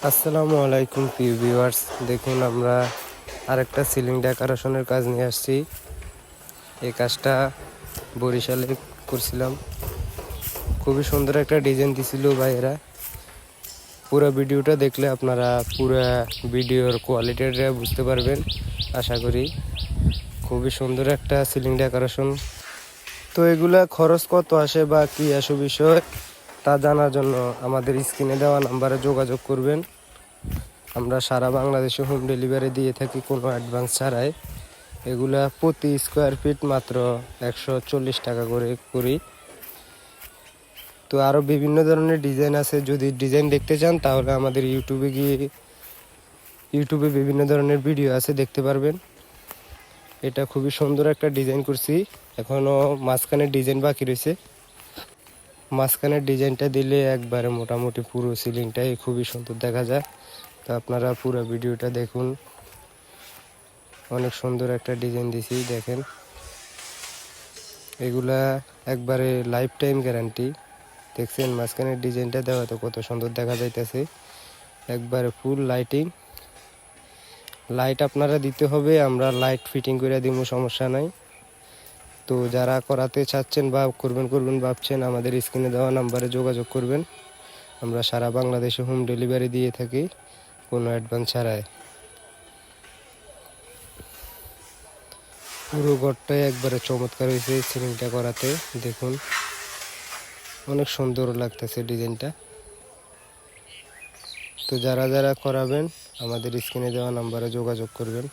আসসালামু আলাইকুম প্রিয় ভিউয়ার্স, দেখুন আমরা আরেকটা সিলিং ডেকোরেশনের কাজ নিয়ে আসছি। এই কাজটা বরিশালে করছিলাম। খুবই সুন্দর একটা ডিজাইন দিছিল ভাইয়েরা। পুরো ভিডিওটা দেখলে আপনারা পুরো ভিডিওর কোয়ালিটিটা বুঝতে পারবেন আশা করি। খুবই সুন্দর একটা সিলিং ডেকোরেশন। তো এগুলা খরচ কত আসে বা কী আসে বিষয় তা জানার জন্য আমাদের স্ক্রিনে দেওয়া নাম্বারে যোগাযোগ করবেন। আমরা সারা বাংলাদেশে হোম ডেলিভারি দিয়ে থাকি কোনো অ্যাডভান্স ছাড়াই। এগুলা প্রতি স্কোয়ার ফিট মাত্র 140 টাকা করে করি। তো আরও বিভিন্ন ধরনের ডিজাইন আছে, যদি ডিজাইন দেখতে চান তাহলে আমাদের ইউটিউবে বিভিন্ন ধরনের ভিডিও আছে, দেখতে পারবেন। এটা খুবই সুন্দর একটা ডিজাইন করছি, এখনও মাঝখানের ডিজাইন বাকি রয়েছে। মাঝখানের ডিজাইনটা দিলে একবারে মোটামুটি পুরো সিলিংটাই খুবই সুন্দর দেখা যায়। তো আপনারা পুরো ভিডিওটা দেখুন। অনেক সুন্দর একটা ডিজাইন দিছি, দেখেন। এগুলা একবারে লাইফ টাইম গ্যারান্টি। দেখছেন মাঝখানের ডিজাইনটা দেওয়া তো কত সুন্দর দেখা যাইতেছে। একবারে ফুল লাইটিং। লাইট আপনারা দিতে হবে, আমরা লাইট ফিটিং করে দিব, সমস্যা নাই। তো যারা করাতে চাচ্ছেন বা করবেন ভাবছেন, আমাদের স্ক্রিনে দেওয়া নাম্বারে যোগাযোগ করবেন। আমরা সারা বাংলাদেশে হোম ডেলিভারি দিয়ে থাকি কোনো অ্যাডভান্স ছাড়াই। পুরো ঘরটাই একবারে চমৎকার হয়েছে সিলিংটা করাতে, দেখুন অনেক সুন্দর লাগতেছে ডিজাইনটা। তো যারা যারা করাবেন আমাদের স্ক্রিনে দেওয়া নাম্বারে যোগাযোগ করবেন।